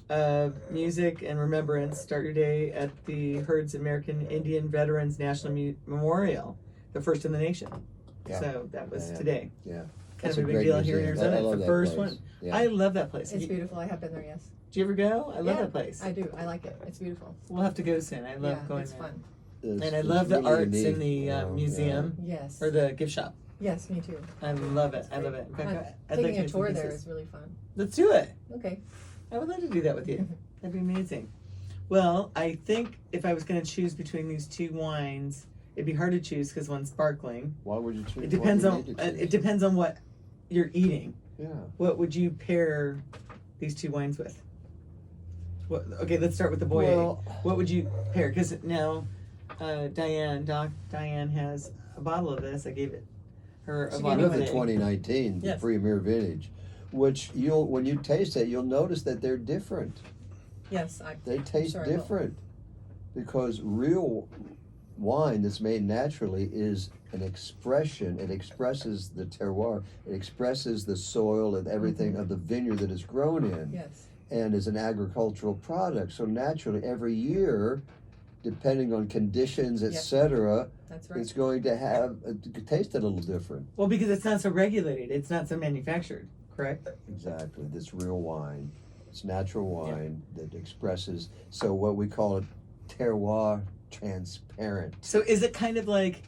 of music and remembrance. Start your day at the Heard's American Indian Veterans National Memorial, the first in the nation. Yeah. So that was Yeah. today. Yeah. Kind That's of a big great deal here in museum. Arizona. I It's love the that first place. one. Yeah. I love that place. It's beautiful. I have been there, yes. Do you ever go? I love Yeah, that place. I do. I like it. It's beautiful. We'll have to go soon. I love yeah, going it's there. fun. And I love the really arts unique, in the you know, museum Yes. or the gift shop. Yes, me too. I love it. I love it. In fact, I'd like Taking to a get some tour there pieces. is really fun. Let's do it. Okay. I would love to do that with you. That'd be amazing. Well, I think if I was going to choose between these two wines, it'd be hard to choose because one's sparkling. Why would you choose? It depends why on do you need to choose? it depends on what you're eating. Yeah. What would you pair these two wines with? What? Okay, let's start with the Boyer. Well, What would you pair? Because now, Diane has a bottle of this. I gave it her a She gave bottle me of of the it. 2019 Yes. Premier Vintage, which when you taste it, you'll notice that they're different. Yes, They taste sure I will. different because real wine that's made naturally is an expression. It expresses the terroir. It expresses the soil and everything of the vineyard that it's grown in, Yes. and is an agricultural product. So naturally, every year, depending on conditions, Yep. etc., That's right. it's going to have taste a little different. Well, because it's not so regulated, it's not so manufactured, correct? Exactly. This real wine. It's natural wine that expresses. So what we call it, terroir transparent. So is it kind of like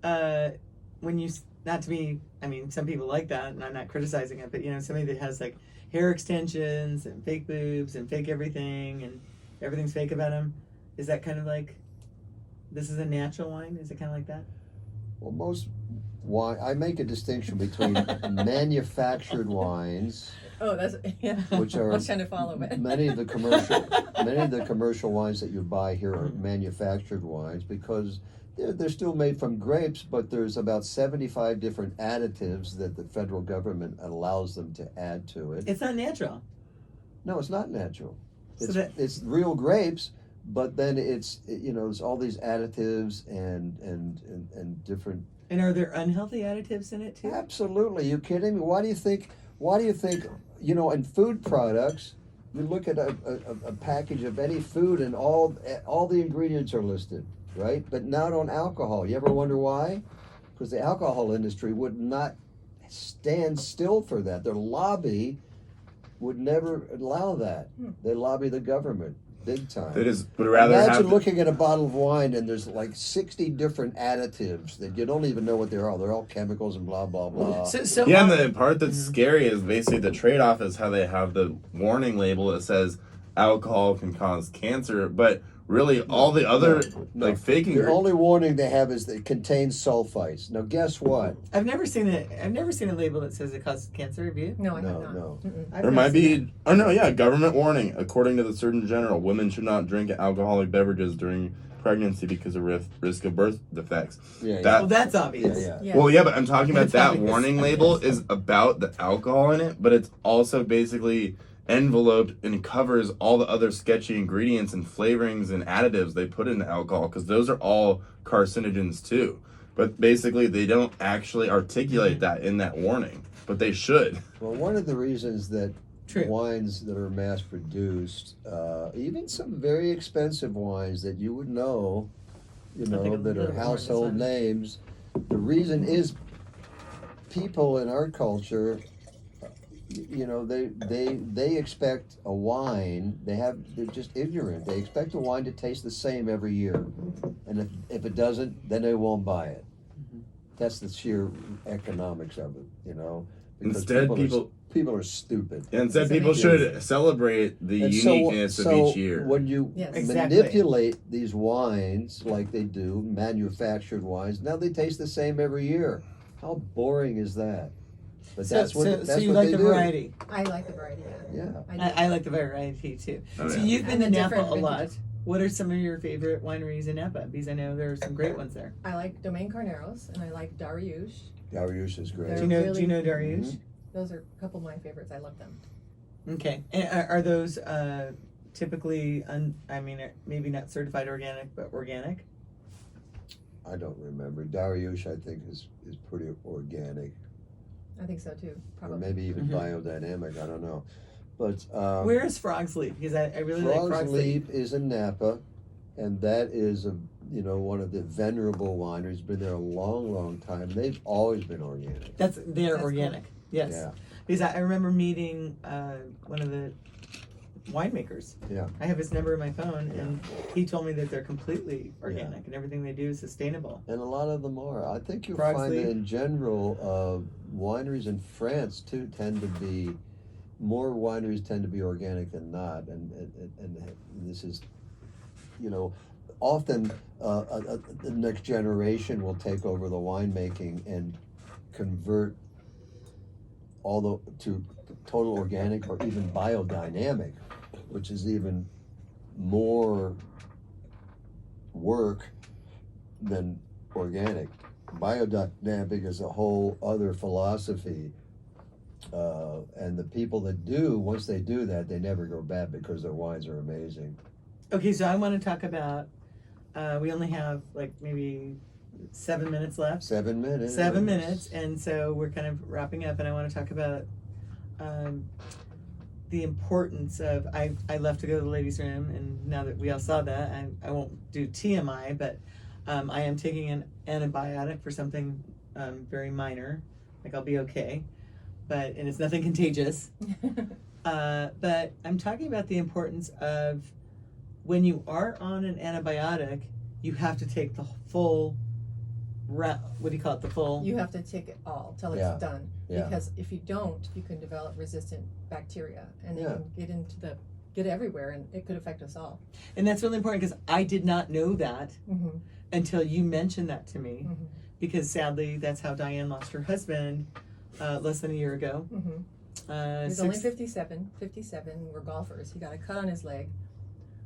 when you, not to be, I mean, some people like that, and I'm not criticizing it, but you know, somebody that has like hair extensions and fake boobs and fake everything and everything's fake about them, is that kind of like, this is a natural wine? Is it kind of like that? Well, most wine. I make a distinction between manufactured wines, Oh, that's yeah. which are I was trying to follow it. many of the commercial wines that you buy here are manufactured wines because they're still made from grapes, but there's about 75 different additives that the federal government allows them to add to it. It's not natural. No, it's not natural. So It's real grapes, but then it's there's all these additives and different. And are there unhealthy additives in it too? Absolutely, you kidding me? Why do you think? In food products, you look at a package of any food and all the ingredients are listed, right? But not on alcohol. You ever wonder why? Because the alcohol industry would not stand still for that. Their lobby would never allow that. They lobby the government big time. They just would rather Imagine have looking at a bottle of wine and there's like 60 different additives that you don't even know what they are. They're all chemicals and blah, blah, blah. So yeah, and the part that's scary is basically the trade-off is how they have the warning label that says alcohol can cause cancer, but really all the other fake The ingredients. only warning they have is that it contains sulfites. Now, guess what? I've never seen a label that says it causes cancer. Have you? No, I have No, not. no. Mm-mm. I've There never might seen be, oh no, yeah, government warning. According to the Surgeon General, women should not drink alcoholic beverages during pregnancy because of risk of birth defects. Yeah, that. That- Well, that's obvious. Yeah. Yes. Well, yeah, but I'm talking about It's that obvious. warning label is about the alcohol in it, but it's also basically enveloped and covers all the other sketchy ingredients and flavorings and additives they put into alcohol because those are all carcinogens too. But basically, they don't actually articulate that in that warning, but they should. Well, one of the reasons that True. wines that are mass produced, even some very expensive wines that you would know, think that of are the one, household this one. names, the reason is people in our culture, they expect a wine. They're just ignorant. They expect a wine to taste the same every year, and if it doesn't, then they won't buy it. That's the sheer economics of it, because Instead, people are stupid. Instead, It's people amazing. should celebrate the And uniqueness of each year. When you Yes. Exactly. manipulate these wines like they do, manufactured wines, now they taste the same every year. How boring is that? But that's what so you what like they the do. variety. I like the variety. Yeah. Yeah. I I like the variety too. Oh, So yeah. you've been to And the Napa different a lot. vintages. What are some of your favorite wineries in Napa? Because I know there are some great ones there. I like Domaine Carneros and I like Dariouche. Dariouche is great. Do They're you know really- Dariouche? Those are a couple of my favorites. I love them. Okay. And are those typically, maybe not certified organic, but organic? I don't remember. Dariouche, I think, is pretty organic, I think so too. or Probably. maybe even Mhm. biodynamic. I don't know. But Where is Frog's Leap? Because I really like Frog's Frog's Leap. Leap is in Napa, and that is one of the venerable wineries. Been there a long, long time. They've always been organic. They're That's organic. Yes. Yeah. Because I remember meeting one of the winemakers. Yeah. I have his number in my phone, and he told me that they're completely organic Yeah. and everything they do is sustainable. And a lot of them are. I think you'll Frog's find that Leap. in general, wineries in France too tend to be, more wineries tend to be organic than not. And this is, often the next generation will take over the winemaking and convert to total organic or even biodynamic, which is even more work than organic. Biodynamic is a whole other philosophy, and the people that do, once they do that, they never go bad because their wines are amazing. Okay, so I want to talk about, we only have like maybe 7 minutes left. 7 minutes. 7 minutes, and so we're kind of wrapping up, and I want to talk about the importance of, I left to go to the ladies' room, and now that we all saw that, I won't do TMI, but I am taking an antibiotic for something very minor, like I'll be okay, and it's nothing contagious. But I'm talking about the importance of when you are on an antibiotic, you have to take the full, what do you call it, the full? You have to take it all till Yeah. it's done. Yeah. Because if you don't, you can develop resistant bacteria, and it can get everywhere, and it could affect us all. And that's really important because I did not know that Mm-hmm. until you mentioned that to me. Mm-hmm. Because sadly, that's how Diane lost her husband less than a year ago. Mm-hmm. He's only 57. We're golfers. He got a cut on his leg,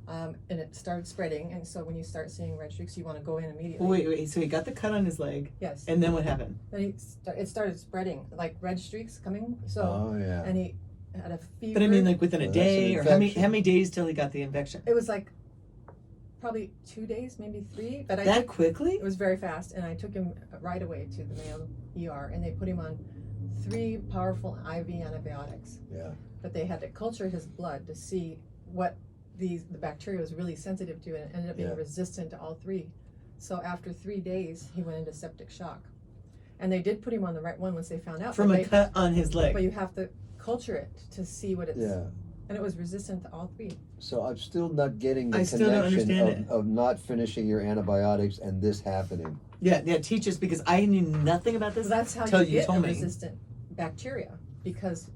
and it started spreading. And so when you start seeing red streaks, you want to go in immediately. Wait. So he got the cut on his leg, Yes. and then what happened? Then it started spreading, like red streaks coming. So Oh, yeah. and he had a fever. But I mean, like within a Well, that's an day, or how infection. many days till he got the infection? It was like probably 2 days, maybe 3. But That quickly? it was very fast, and I took him right away to the Mayo ER, and they put him on 3 powerful IV antibiotics. Yeah. But they had to culture his blood to see what the bacteria was really sensitive to, and it ended up being Yeah. resistant to all 3. So after 3 days, he went into septic shock. And they did put him on the right one once they found out. From but a cut on his But leg. you have to culture it to see what it's. Yeah. And it was resistant to all 3. So I'm still not getting the I still don't connection understand it. of not finishing your antibiotics and this happening. Yeah, teach us, because I knew nothing about So this that's how till you you get told a me. resistant bacteria, because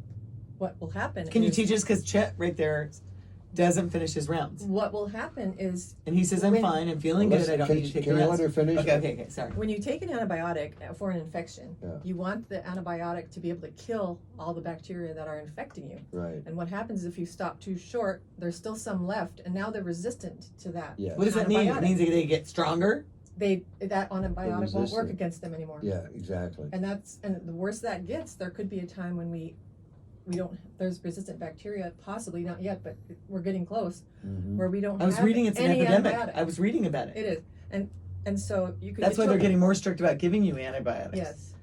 what will happen Can you is, teach us? Because Chet right there doesn't finish his rounds. what will happen is And he says, I'm When- fine, I'm feeling Well, good, I don't can, need to take can the you rounds. let her finish? Okay, sorry. when you take an antibiotic for an infection, Yeah. you want the antibiotic to be able to kill all the bacteria that are infecting you. Right. And what happens is if you stop too short, there's still some left, and now they're resistant to that. Yeah. What does that mean? It antibiotic. means that they get stronger? That antibiotic won't work resistant. against them anymore. Yeah, exactly. And the worse that gets, there could be a time when we don't, there's resistant bacteria, possibly not yet, but we're getting close, Hmm. where we don't I was have reading it's an any epidemic. antibiotic. I was reading about it. It is. And so you could That's get why to they're a- getting more strict about giving you antibiotics. Yes.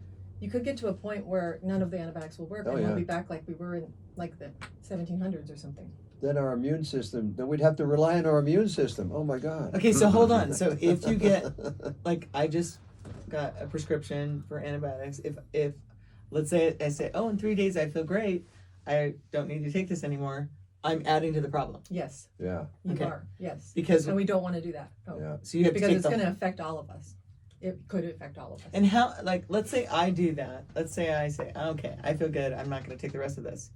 You could get to a point where none of the antibiotics will work, Oh, and yeah. we'll be back like we were in like the 1700s or something. Then our immune system, then we'd have to rely on our immune system. Oh my God. Okay, so hold on. So if you get, like, I just got a prescription for antibiotics. If let's say I say, oh, in 3 days I feel great, I don't need to take this anymore, I'm adding to the problem. Yes, Yeah, you Okay. are. Yes. Because, And we don't want to do that. Oh. yeah. so you have Because to take it's the going to affect all of us. It could affect all of us. And how, like, let's say I do that. Let's say I say, okay, I feel good. I'm not going to take the rest of this.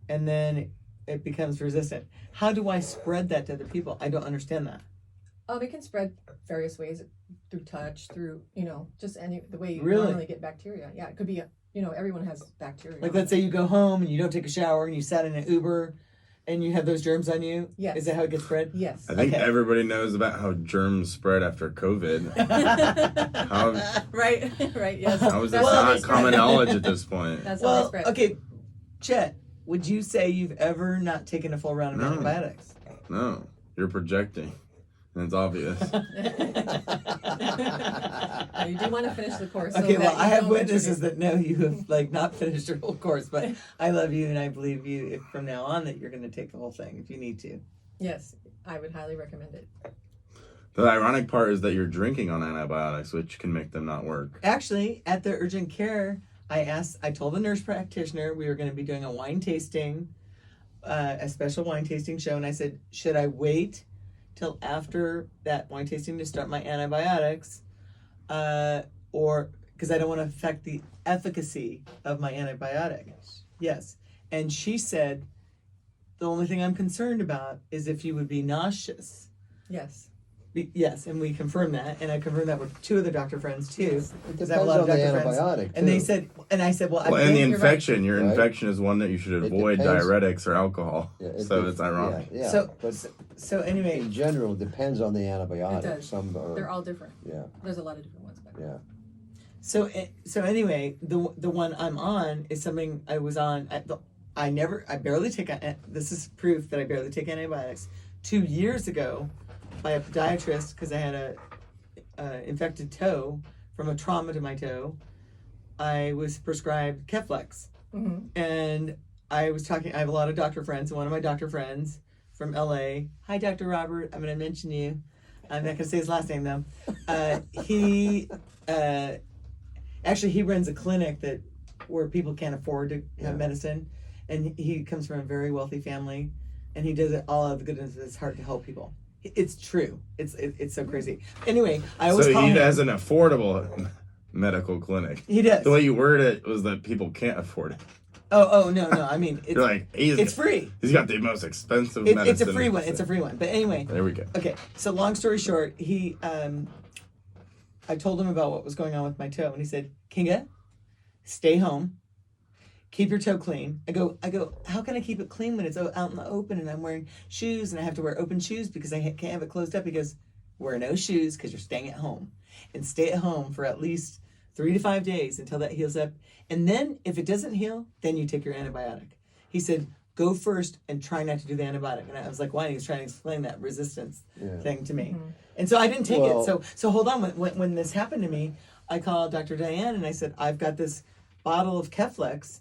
And then it becomes resistant. How do I spread that to other people? I don't understand that. It can spread various ways, through touch, through, just the way you Really? normally get bacteria. Yeah, it could be, everyone has bacteria. Like, let's say you go home and you don't take a shower and you sat in an Uber and you have those germs on you. Yes. Is that how it gets spread? Yes. I think Okay. everybody knows about how germs spread after COVID. Right, right, yes. How is this That's how they not spread. common knowledge at this point? That's how they Well, spread. okay, Chet, would you say you've ever not taken a full round of No. antibiotics? No, you're projecting. And it's obvious. Now, you do want to finish the course. so Okay, that well, you I have don't witnesses introduce- that know you have, like, not finished your whole course, but I love you and I believe you if from now on that you're going to take the whole thing if you need to. Yes, I would highly recommend it. The ironic part is that you're drinking on antibiotics, which can make them not work. Actually, at the urgent care, I told the nurse practitioner we were going to be doing a wine tasting, a special wine tasting show, and I said, should I wait till after that wine tasting to start my antibiotics, or because I don't want to affect the efficacy of my antibiotic? Yes. And she said, the only thing I'm concerned about is if you would be nauseous. Yes. Yes, and we confirmed that, and I confirmed that with 2 other doctor friends too. Yes. It 'Cause I have a depends lot of on the doctor friends. antibiotic. And they too. said, and I said, well, Well, I and the think you're right. infection, your Right. infection is one that you should It avoid depends. diuretics or alcohol. Yeah, So it's ironic. Yeah, yeah. So- but so. Anyway, in general, it depends on the antibiotic. It does. Some are, They're all different. yeah, There's a lot of different ones. But yeah. so anyway, the one I'm on is something I was on. I barely take. This is proof that I barely take antibiotics. 2 years ago, by a podiatrist because I had a infected toe from a trauma to my toe, I was prescribed Keflex. Mm-hmm. And I have a lot of doctor friends, and one of my doctor friends from LA, hi, Dr. Robert, I'm going to mention you. I'm not going to say his last name, though. He runs a clinic where people can't afford to have medicine, and he comes from a very wealthy family, and he does it all out of the goodness of his heart to help people. It's true. It's so crazy. Anyway, I always call he him. has an affordable medical clinic. He does. The way you word it was that people can't afford it. Oh no! I mean, You're like, it's free. He's got the most expensive medicine. It's a free one. It's a free one. But anyway. There we go. Okay, so long story short, I told him about what was going on with my toe, and he said, Kinga, stay home, keep your toe clean. I go, how can I keep it clean when it's out in the open and I'm wearing shoes and I have to wear open shoes because I can't have it closed up? He goes, wear no shoes because you're staying at home, and stay at home for at least 3 to 5 days until that heals up. And then if it doesn't heal, then you take your antibiotic. He said, go first and try not to do the antibiotic. And I was like, why? And he was trying to explain that resistance thing to me. Mm-hmm. And so I didn't take it. So hold on. When this happened to me, I called Dr. Diane and I said, I've got this bottle of Keflex,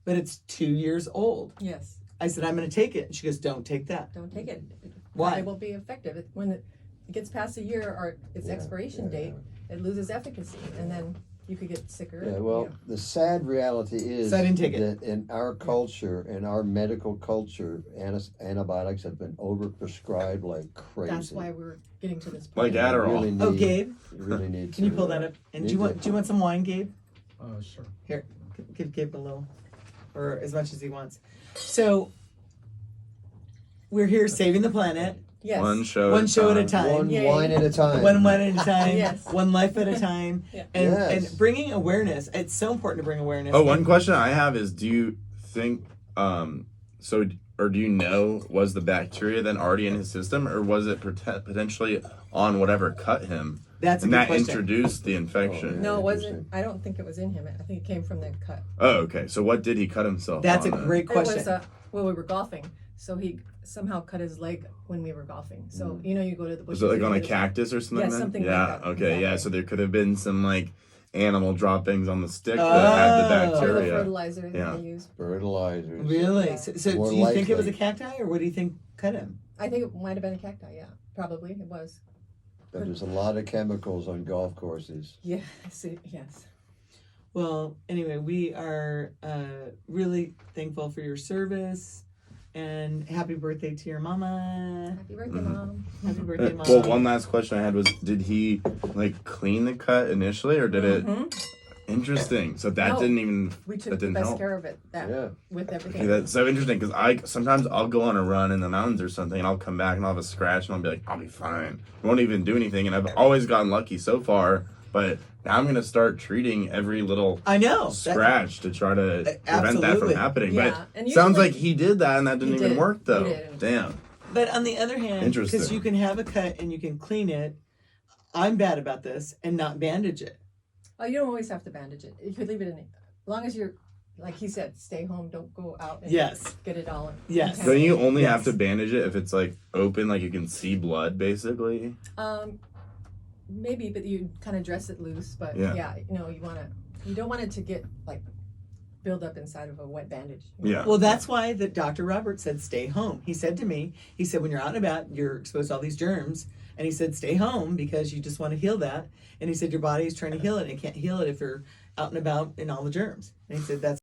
but it's 2 years old. Yes. I said, I'm going to take it. And she goes, don't take that. Don't take it. Why? It won't be effective. When it gets past a year or its expiration date, it loses efficacy, and then you could get sicker. Yeah, well, the sad reality is I didn't take that in our culture, in our medical culture, antibiotics have been overprescribed like crazy. That's why we're getting to this Like point. Adderall. Gabe, you really need can you pull that up? And do you want some wine, Gabe? Sure. Here, give Gabe a little, or as much as he wants. So we're here saving the planet. Yes. One show at a time. One Yay. wine at a time. One wine at a time. Yes. One life at a time. Yeah. And bringing awareness. It's so important to bring awareness. Oh, one question I have is, do you think, or do you know, was the bacteria then already in his system, or was it potentially on whatever cut him? That's a and good that question. introduced the infection. yeah. No, it wasn't. I don't think it was in him. I think it came from the cut. Oh, okay. So what did he cut himself That's a on then? great question. It was, well, we were golfing, so he somehow cut his leg when we were golfing. So, you know, you go to the bushes. Was it like on a and- cactus or something? Yeah, then? something like Yeah, that. okay, yeah. Exactly. So there could have been some like animal droppings on the stick that had Oh. the Or the bacteria. fertilizer that Yeah. they use. Fertilizers. Really? Yeah. So More do you think it was a likely. cacti, or what do you think cut him? I think it might have been a cacti, yeah. Probably, it was. But there's a lot of chemicals on golf courses. Yeah, yes. Well, anyway, we are really thankful for your service, and happy birthday to your mama. Happy birthday, Mhm. Mom. Happy birthday, mom. Well, one last question I had was, did he like clean the cut initially, or did it? Mhm. Interesting. So that No. didn't even. We That took the didn't best help. care of it with everything. Okay, that's so interesting because sometimes I'll go on a run in the mountains or something, and I'll come back and I'll have a scratch, and I'll be like, I'll be fine. It won't even do anything, and I've always gotten lucky so far. But now I'm gonna start treating every little I know. scratch to try to prevent that from Absolutely. happening. Yeah, and But sounds usually- like he did that, and that didn't He even did. work though. He did. Damn. But on the other hand, because Interesting. you can have a cut and you can clean it, I'm bad about this and not bandage it. Oh, you don't always have to bandage it. You could leave it in. As long as you're, like he said, stay home. Don't go out and Yes. get it all. Yes. can't- Don't you only have Yes. to bandage it if it's like open, like you can see blood, basically? Maybe, but you kind of dress it loose. But Yeah. yeah, you don't want it to get like build up inside of a wet bandage. Yeah. Well, that's why that Dr. Robert said stay home. He said to me, he said, when you're out and about, you're exposed to all these germs. And he said, stay home because you just want to heal that. And he said, your body is trying to heal it and it can't heal it if you're out and about in all the germs. And he said, that's